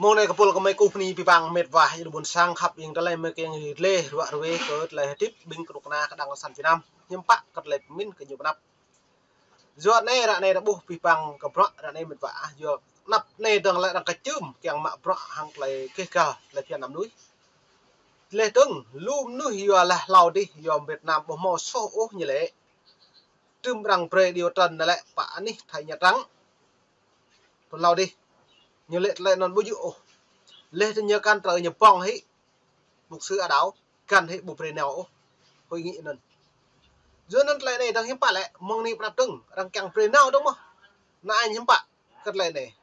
mong này kapul kamay kupni pipang met vah jadi bun sang khap yang dalai making le ruak ruwe ke le tip bing kedukna kadang san Vietnam nyempak kat le min ke nyup nap zuat này ra này đã buh pipang kapra ra này met vah jo nap này dang la dang kachum kyang ma pra hang le ke ka le pian nam núi le tung lum núi yo la lau đi yo Vietnam bo mo so o như lệ trùm răng pre điều trần lại pa ni thay nhà trắng còn lau đi như lệ lại non bố dụ lệ thì nhớ can trời nhập bong ấy mục sư áo can ấy bộ pre nào hội nghị nên giữa nên lại này đang hiếm pa lại mong ni nạp trứng đang càng pre nào đúng không na anh hiếm pa cất lại này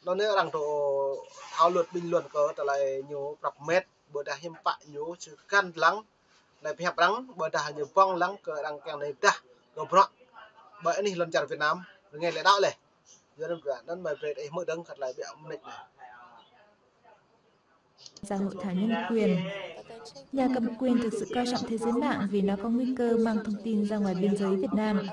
nó nữa đang tổ thảo luận bình luận có trở lại nhiều đọc mét bữa đã hiếm pa nhiều sự can lắng lại hẹp lắng bữa đã nhiều bong lắng cờ đang càng này ta có bọ bởi này lần chào Việt Nam nghe lại đạo này giờ nên mời về đây mới đăng thật lại bẹo mệt này ra hội thảo nhân quyền. Nhà cầm quyền thực sự coi trọng thế giới mạng vì nó có nguy cơ mang thông tin ra ngoài biên giới Việt Nam.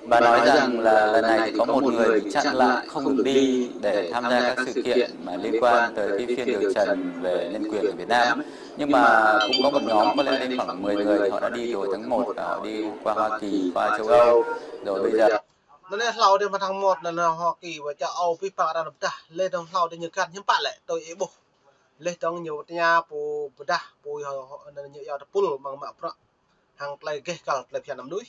Bà nói rằng là lần này thì có một người bị chặn lại không được đi để tham gia các sự kiện mà liên quan tới cái phiên điều trần về nhân quyền ở Việt Nam. Nhưng mà cũng có một nhóm có lẽ lên khoảng 10 người, họ đã đi hồi tháng 1, họ đi qua Hoa Kỳ, qua châu Âu, rồi bây giờ. Nó lên lau đi mà tháng 1 là Hoa Kỳ và châu Âu bị phạt ra đập ta lên trong lau đi nhiều căn hiếm bạn lại tôi ý bộ lên trong nhiều nhà bù đa bù họ nhiều giờ pul bằng mạ pro hàng lại cái cả lại phía nằm núi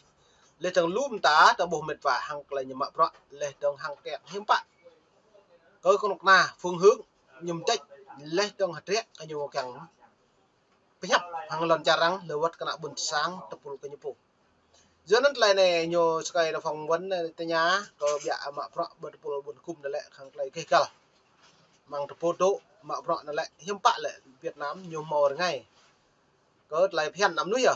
lên trong lúm tá trong bù mệt và hàng lại nhiều mạ pro lên trong hàng kẹt hiếm bạn có con na phương hướng nhầm trách lên trong hạt rét cái nhiều càng cái nhấp hàng lần trà răng lừa vắt cái nào buồn sáng tập pul cái nhấp giữa nước này này nhiều cái là phòng vấn tây nhá có bịa mạ pro bật pul buồn cung là lại hàng lại cái cả mang tập photo mạ pro là lại hiếm bạn lại Việt Nam nhiều màu ngay có lại phiền nằm núi à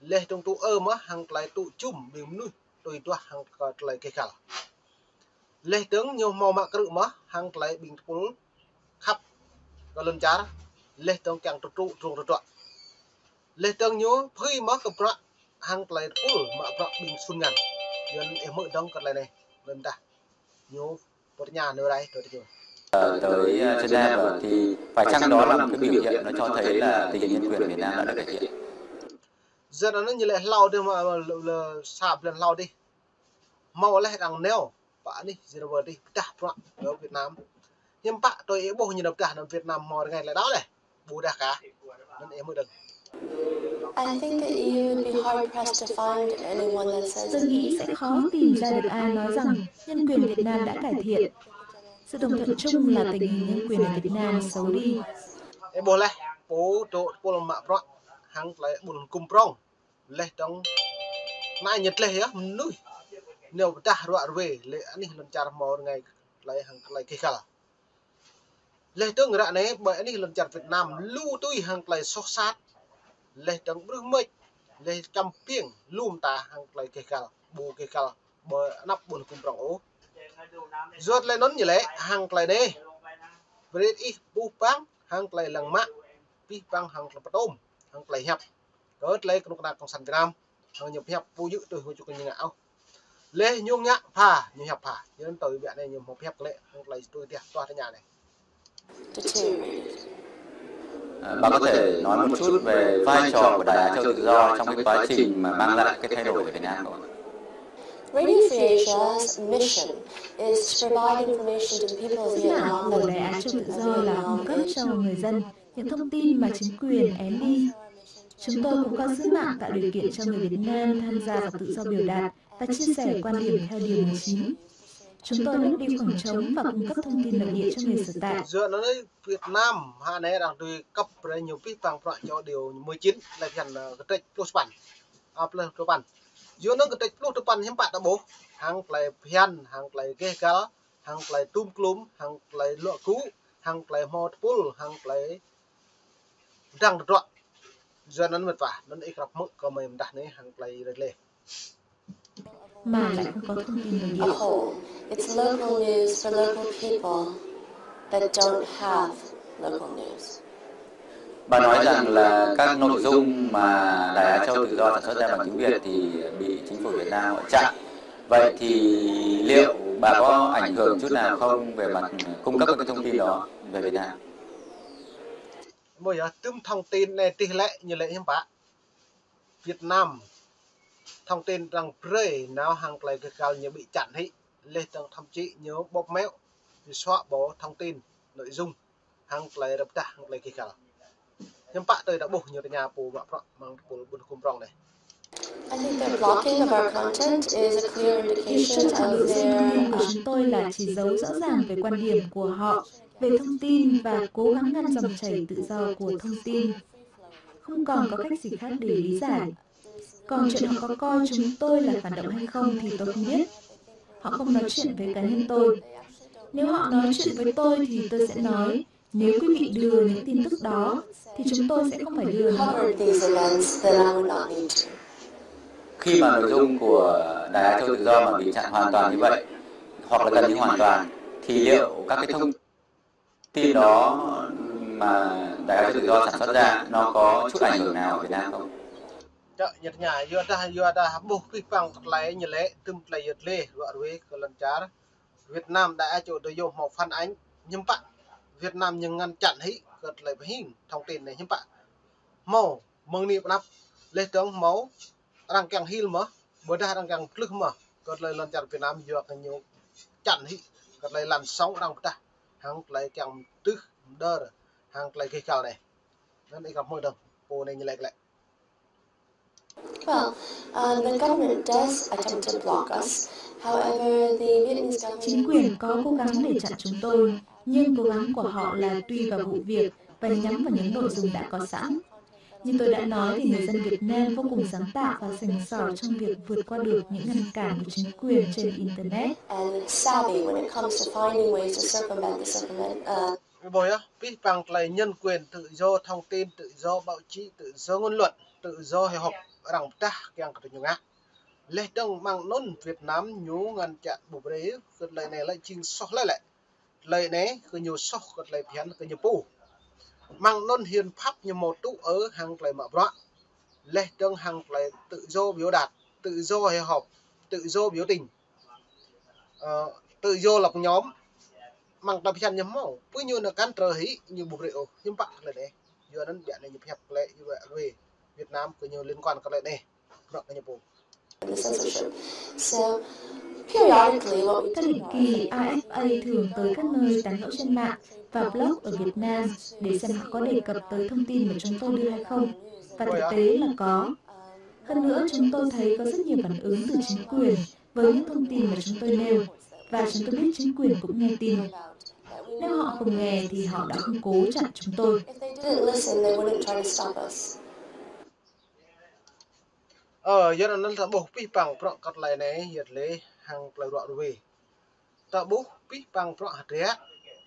lê trong tụ má hàng lại tụ chum biển núi tôi toa hàng lại cái cả lê tướng nhiều màu mạ cự má hàng lại bình pul khắp có lần chả lê tướng càng tụ trụ lê tướng nhớ phi má cái pro hàng lại pul mạ pro bình xuân ngàn nên em mới đóng cái này lần ta nhớ một nhà nơi đây tôi chưa tới Geneva thì phải chăng đó là một cái biểu hiện nó cho thấy là tình hình nhân quyền Việt Nam đã được cải thiện. Giờ nó như lại lau đi mà sạp lên lau đi mau lại đằng neo bạn đi Geneva đi đạp ở Việt Nam nhưng bạn tôi ý bộ như đập cả ở Việt Nam mò ngày lại đó này bù đà cả nên em mới đừng. I think that you would be hard pressed to find anyone that says. Tôi nghĩ sẽ khó tìm ra được ai nói rằng nhân quyền Việt Nam đã cải thiện. Sự đồng thuận chung là tình hình nhân quyền ở Việt Nam xấu đi. Bố lại, bố chỗ mạ pro, hàng lại buồn cùng prong, lại trong nãy nhật lại á, núi, nếu ta rửa về lại anh ấy lần chặt mò ngày lại hàng lại kia cả, lại tương ra này bởi anh ấy lần chặt Việt Nam lưu tôi hàng lại sốt sát, lại trong bữa mệt, lại trăm pieng lùm ta hàng lại kia cả, bù kia cả, bởi nắp buồn cùng prong ố. Ruột lại nón như lẽ hàng lại đây, vậy ít bu băng hàng lại lằng mạ, pi băng hàng là bắt ôm, hàng lại hẹp, có lấy con đặc con sắn Việt Nam, hàng nhập hẹp bu dữ từ hồi chục như ngạo, lê nhung nhã phà như hẹp phà, cho nên tới viện này nhiều một hẹp lệ, hàng lại tôi tiệt toa cái nhà này. Bà có thể nói một chút về vai trò của Đài Á Châu Tự Do trong cái quá trình mà mang lại cái thay đổi ở Việt Nam không? Radio Free Asia's mission is to provide information to the people of Sứ mạng Vietnam. của Đài Á Châu Tự Do là cung cấp cho người dân những thông tin mà chính quyền ém đi. Chúng tôi cũng có sứ mạng tạo điều kiện cho người Việt Nam tham gia vào tự do biểu đạt và chia sẻ quan điểm theo điều 19. Chúng tôi cũng đi khoảng trống và cung cấp thông tin nội địa cho người sở tại. Dựa nó đấy Việt Nam hà này đang tùy cấp với nhiều cái bằng loại cho điều 19 là gần cái trách plus bản, plus bản. Dựa nó cái trách plus bản hiếm bạn đã bố, hàng lại phiền, hàng lại ghê cá, hàng lại tum clum, hàng lại lọ cú, hàng lại mọt pul, hàng lại răng trọn. Dựa nó mệt vả, nó ít gặp mức có mềm đặt này hàng lại lề. Mà lại không có thông tin nội A địa. whole. It's local news for local people that don't have local news. Bà nói rằng là các nội dung mà Đài Á Châu Tự Do sản xuất ra bằng tiếng Việt thì bị chính phủ Việt Nam họ chặn. Vậy thì liệu bà có ảnh hưởng chút nào không về mặt cung cấp cái thông tin đó về Việt Nam? Bây giờ tüm thông tin này tỷ lệ như lệ hiếm bạ Việt Nam thông tin rằng prey nào hàng lại cái cao như bị chặn hị lên tầng thậm chí nhớ bóp méo xóa bỏ thông tin nội dung hàng lại đập ta hàng lại cái cao nhưng bạn tôi đã buộc nhiều nhà bù bạ mang bù bù cung rong này. I think the blocking of our content is a clear Việc indication shut chặn of nội dung thông tin của their chúng tôi là chỉ dấu rõ ràng về quan điểm của họ về thông tin và cố gắng ngăn dòng chảy tự do của thông tin. Không còn có cách gì khác để lý giải. Còn chuyện họ có coi chúng tôi là phản động hay không thì tôi không biết. Họ không nói chuyện với cá nhân tôi. Nếu họ nói chuyện với tôi thì tôi sẽ nói, nếu quý vị đưa những tin tức đó, thì chúng tôi sẽ không phải đưa nữa. covered these events, then I would not need to. Khi mà nội dung của Đài Á Châu Tự Do mà bị chặn hoàn toàn như vậy, hoặc là gần như hoàn toàn, thì liệu các cái thông tin đó mà Đài Á Châu Tự Do sản xuất ra nó có chút ảnh hưởng nào ở Việt Nam không? Nhật nhà vừa đã buộc vi phạm lại như lệ tüm lại giật lê gọi với cái lần trả Việt Nam đã chỗ tôi dùng một phản ánh nhưng bạn Việt Nam nhưng ngăn chặn hí gật lại với hình thông tin này nhưng bạn màu mừng niệm nắp lấy tướng máu đang càng hil mà bữa đa đang càng lực mà gật lại lần chặn Việt Nam vừa càng nhiều chặn hí gật lại làn sóng đang ta hàng lại càng tức đơ hàng lại cái cao này nên đi gặp môi đồng cô này như lại Well, the government does attempt to block us. However, the Vietnamese Chính government quyền có cố gắng để chặn chúng tôi, nhưng cố gắng của họ là tùy vào vụ việc và nhắm vào những nội dung đã có sẵn. Như tôi đã nói thì người dân Việt Nam vô cùng sáng tạo và sành sỏi trong việc vượt qua được những ngăn cản của chính quyền trên Internet. and savvy when it comes to finding ways to circumvent Bồi á, vi phạm lại nhân quyền tự do thông tin, tự do báo chí, tự do ngôn luận, tự do hệ họp rằng ta càng có nhiều ngã. Lê đông mang nôn Việt Nam nhú ngăn chặn bộ đấy, cái lời này lại chinh sóc lại lại. Lời này cứ nhiều sóc, cái lời phiền cứ nhiều bù. Mang nôn hiền pháp như một tụ ở hàng lời mở rõ. Lê đông hàng lời tự do biểu đạt, tự do hệ họp, tự do biểu tình, tự do lập nhóm. Mang tập chân nhóm máu, cứ như là cán trở hí như bộ rượu, nhưng bạn là đấy. Giờ nó bị này nhập hẹp lại như vậy về Việt Nam có nhiều liên quan cái lại này. Đó cái nhập bộ. the censorship. So, periodically, what we Theo định kỳ, AFA thường tới các nơi tán gẫu trên mạng và blog ở Việt Nam để xem họ có đề cập tới thông tin mà chúng tôi đưa hay không. Và thực tế là có. Hơn nữa, chúng tôi thấy có rất nhiều phản ứng từ chính quyền với những thông tin mà chúng tôi nêu. Và chúng tôi biết chính quyền cũng nghe tin. Nếu họ không nghe thì họ đã không cố chặn chúng tôi. if they didn't listen, they wouldn't try to stop us. Giờ nó ta buộc vi phạm pro cắt lại này nhiệt lệ hàng lại rõ về ta buộc vi phạm pro hạt rẻ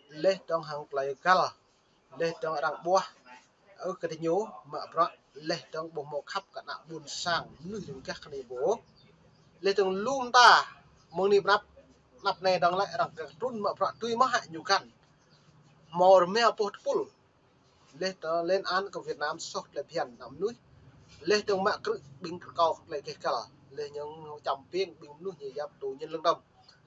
lệ trong hàng lại gal lệ trong đằng bua ở cái nhố mà pro lệ trong bộ một khắp cả nặng buồn sang như những các này bố lệ trong luôn ta mong niệm nắp này đang lại đằng cái run mà pro tuy mất hại nhiều căn mò mèo bột pul lệ lên án của Việt Nam sốt lại phiền nằm núi lê trong mạng cứ bình cầu lại cái cả lê những chồng phiên bình luôn như giáp tù nhân lương đông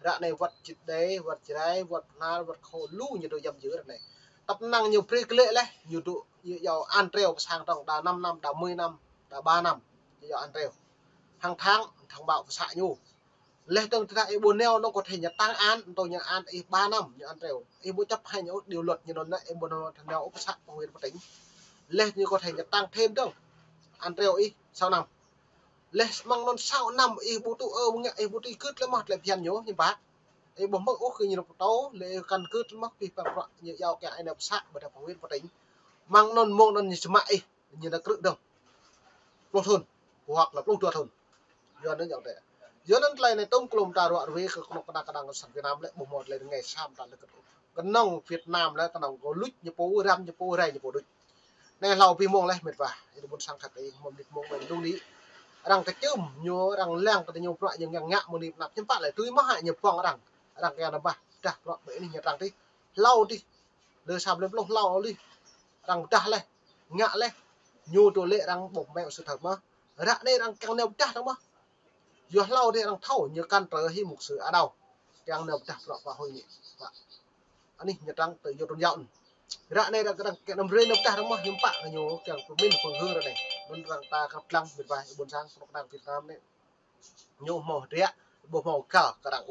rạ này vật chít đế vật trái vật na vật khô lú như tôi dầm dưới này tập năng nhiều pre lệ đấy nhiều tụ như giàu ăn treo sang trong đã 5 năm đã 10 năm đã 3 năm như giàu ăn treo hàng tháng thằng bảo xạ nhu lê trong tại buồn neo nó có thể nhận tăng án tôi nhận án 3 năm như ăn treo em muốn chấp hành những điều luật như nó lại em buồn neo xạ của người tính lê như có thể nhận tăng thêm đâu ăn treo ý sau năm lê mang non sau năm ý bố tụ nghe ý bố tụ cướp lấy mặt lại phiền nhớ như bác ý bố mất ốc khi như một tấu lê căn cướp mất vì bằng rõ như giao cái ai nập sát bởi đặc phóng viên có tính mang non mông non như mại như là cướp đâu lột hơn hoặc là lột hơn giờ nó nhận thế giờ nó lại này tông cùng ta rõ với cái con đang sản Việt Nam lại bộ một lại ngày sam ta được cái nông Việt Nam lại cái nông có lút như phố ram như phố ray như phố địch này lâu vì mong lại mệt vả thì muốn sang thật đấy một mong mình đúng lý rằng cái chum nhớ rằng leng cái nhiều loại những ngạ một niệm nạp nhân bạn lại tươi mất hại nhập phong rằng cái là ba trả loại vậy thì rằng đi lâu đi đưa sang lên lông lâu đi rằng trả lên ngạ lên nhu đồ lệ rằng bộc mẹo sự thật mà ra đây rằng càng nêu trả đâu mà vừa lâu thì rằng thâu như can trở hi một sự ở đâu yang na betah pra hoi ni pak ani nyatang tu yo ton yaun ra này là cái đằng nam rê nam ta đúng không nhưng bạn là nhiều chẳng của mình phường hương rồi này mình rằng ta gặp lăng biệt vài buồn sang một đằng Việt Nam đấy nhiều màu đấy bộ màu cả đằng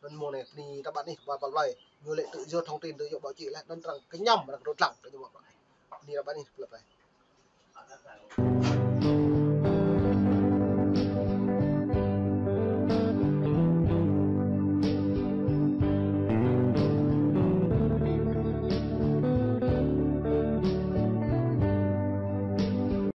mình mùa này thì các bạn đi và vào lại nhiều lệ tự do thông tin tự do bảo chị lại nên rằng cái nhầm mà đằng đốt lặng cái như vậy đi là bạn đi lập này